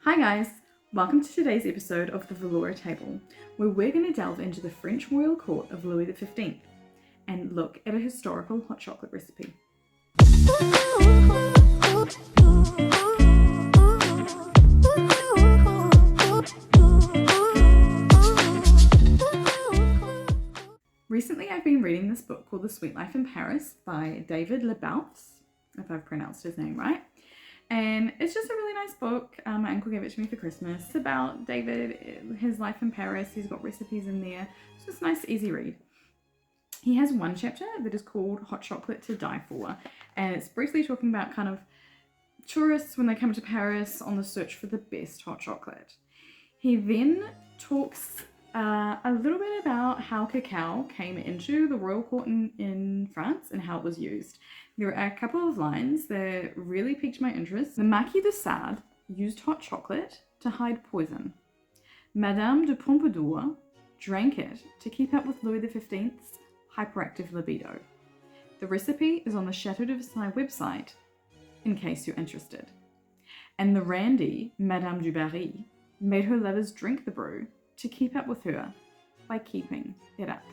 Hi guys, welcome to today's episode of the Velour Table, where we're going to delve into the French royal court of Louis XV and look at a historical hot chocolate recipe. Recently I've been reading this book called The Sweet Life in Paris by David Lebouts, if I've pronounced his name right. And it's just a really nice book. My uncle gave it to me for Christmas. It's about David, his life in Paris. He's got recipes in there. It's just a nice, easy read. He has one chapter that is called Hot Chocolate to Die For. And it's briefly talking about kind of tourists when they come to Paris on the search for the best hot chocolate. He then talks a little bit about how cacao came into the royal court in France and how it was used. There are a couple of lines that really piqued my interest. The Marquis de Sade used hot chocolate to hide poison. Madame de Pompadour drank it to keep up with Louis XV's hyperactive libido. The recipe is on the Chateau de Versailles website, in case you're interested. And the Randy, Madame du Barry, made her lovers drink the brew to keep up with her by keeping it up.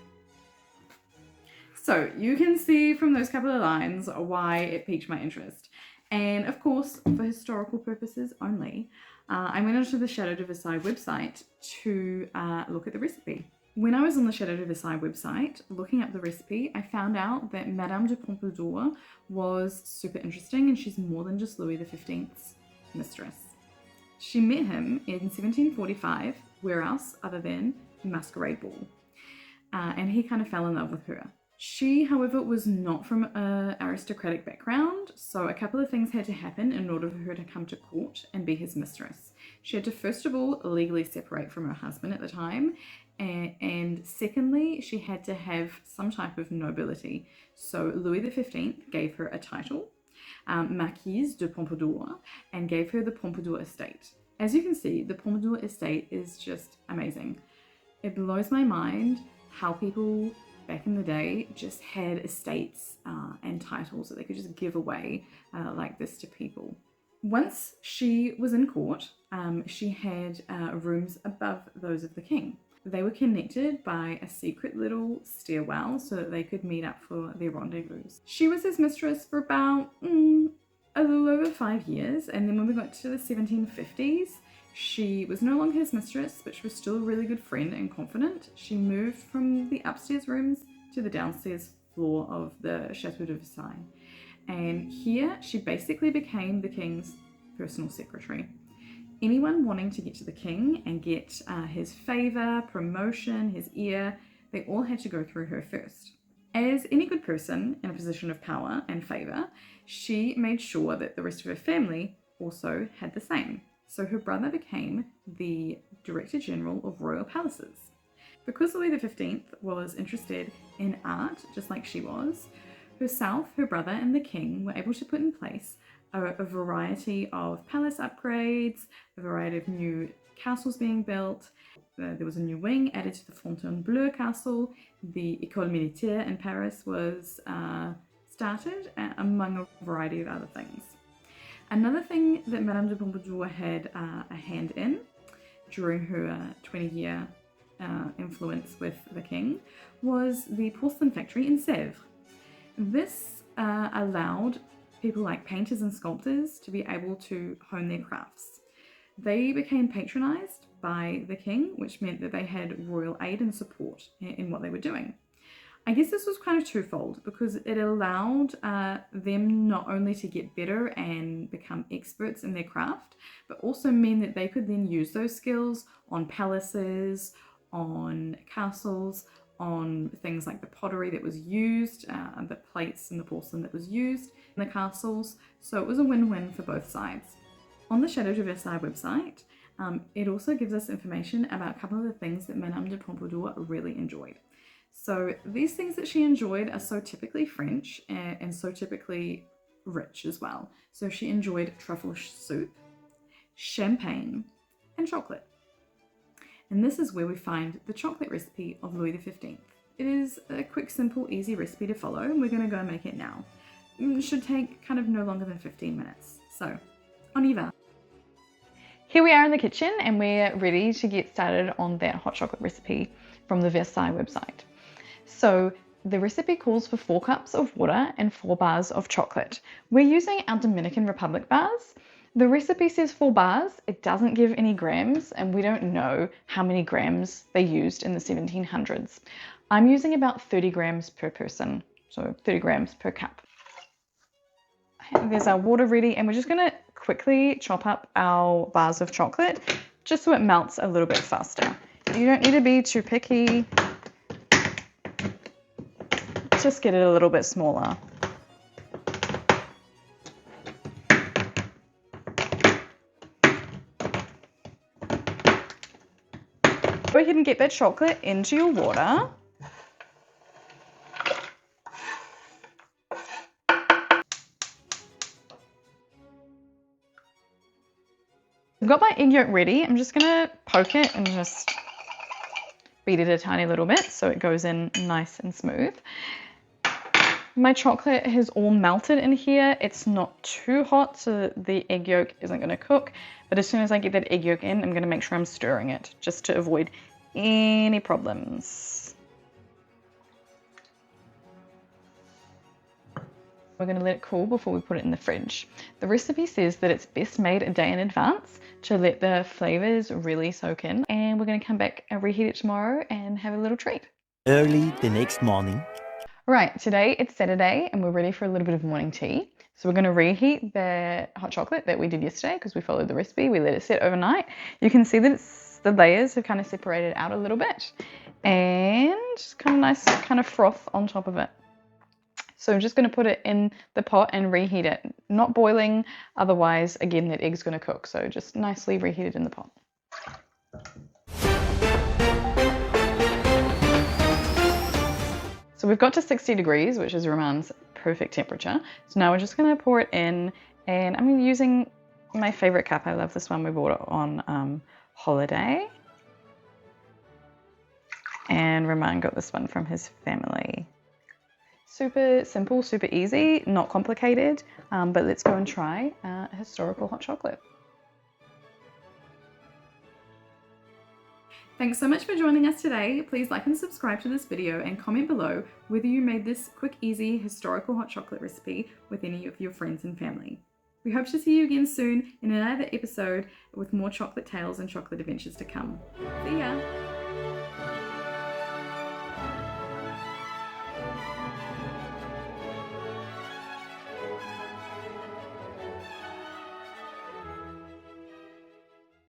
So you can see from those couple of lines why it piqued my interest. And of course, for historical purposes only, I went onto the Chateau de Versailles website to look at the recipe. When I was on the Chateau de Versailles website looking up the recipe, I found out that Madame de Pompadour was super interesting and she's more than just Louis XV's mistress. She met him in 1745, where else other than the Masquerade Ball, and he kind of fell in love with her. She, however, was not from an aristocratic background, so a couple of things had to happen in order for her to come to court and be his mistress. She had to, first of all, legally separate from her husband at the time, and secondly, she had to have some type of nobility. So Louis XV gave her a title, Marquise de Pompadour, and gave her the Pompadour estate. As you can see, the Pompadour estate is just amazing. It blows my mind how people back in the day just had estates and titles that they could just give away like this to people. Once she was in court, she had rooms above those of the king. They were connected by a secret little stairwell so that they could meet up for their rendezvous. She was his mistress for about a little over 5 years, and then when we got to the 1750s, she was no longer his mistress, but she was still a really good friend and confidant. She moved from the upstairs rooms to the downstairs floor of the Chateau de Versailles. And here she basically became the king's personal secretary. Anyone wanting to get to the king and get his favor, promotion, his ear, they all had to go through her first. As any good person in a position of power and favor, she made sure that the rest of her family also had the same. So her brother became the Director General of Royal Palaces. Because Louis XV was interested in art, just like she was, herself, her brother, and the king were able to put in place a variety of palace upgrades, a variety of new castles being built. There was a new wing added to the Fontainebleau castle. The École Militaire in Paris was started, among a variety of other things. Another thing that Madame de Pompadour had a hand in during her 20-year influence with the king was the porcelain factory in Sèvres. This allowed people like painters and sculptors to be able to hone their crafts. They became patronized by the king, which meant that they had royal aid and support in what they were doing. I guess this was kind of twofold because it allowed them not only to get better and become experts in their craft, but also mean that they could then use those skills on palaces, on castles, on things like the pottery that was used, the plates and the porcelain that was used in the castles. So it was a win-win for both sides. On the Chateau de Versailles website, it also gives us information about a couple of the things that Madame de Pompadour really enjoyed. So these things that she enjoyed are so typically French and so typically rich as well. So she enjoyed truffle soup, champagne, and chocolate. And this is where we find the chocolate recipe of Louis XV. It is a quick, simple, easy recipe to follow, and we're going to go and make it now. It should take kind of no longer than 15 minutes. So, on y va. Here we are in the kitchen and we're ready to get started on that hot chocolate recipe from the Versailles website. So the recipe calls for 4 cups of water and 4 bars of chocolate. We're using our Dominican Republic bars. The recipe says 4 bars, it doesn't give any grams, and we don't know how many grams they used in the 1700s. I'm using about 30 grams per person, so 30 grams per cup. There's our water ready, and we're just gonna quickly chop up our bars of chocolate just so it melts a little bit faster. You don't need to be too picky, just get it a little bit smaller. Go ahead and get that chocolate into your water. I've got my egg yolk ready. I'm just gonna poke it and just beat it a tiny little bit so it goes in nice and smooth. My chocolate has all melted in here. It's not too hot so that the egg yolk isn't gonna cook, but as soon as I get that egg yolk in, I'm gonna make sure I'm stirring it just to avoid any problems. We're going to let it cool before we put it in the fridge. The recipe says that it's best made a day in advance to let the flavors really soak in, and we're going to come back and reheat it tomorrow and have a little treat. Early the next morning. Right, today it's Saturday and we're ready for a little bit of morning tea. So we're going to reheat the hot chocolate that we did yesterday because we followed the recipe. We let it sit overnight. You can see that the layers have kind of separated out a little bit and kind of nice kind of froth on top of it. So I'm just going to put it in the pot and reheat it. Not boiling, otherwise, again, that egg's going to cook. So just nicely reheat it in the pot. So we've got to 60 degrees, which is Roman's perfect temperature. So now we're just going to pour it in, and I'm using my favorite cup. I love this one. We bought it on holiday. And Roman got this one from his family. Super simple, super easy, not complicated, but let's go and try historical hot chocolate. Thanks so much for joining us today. Please like and subscribe to this video and comment below whether you made this quick, easy, historical hot chocolate recipe with any of your friends and family. We hope to see you again soon in another episode with more chocolate tales and chocolate adventures to come. See ya!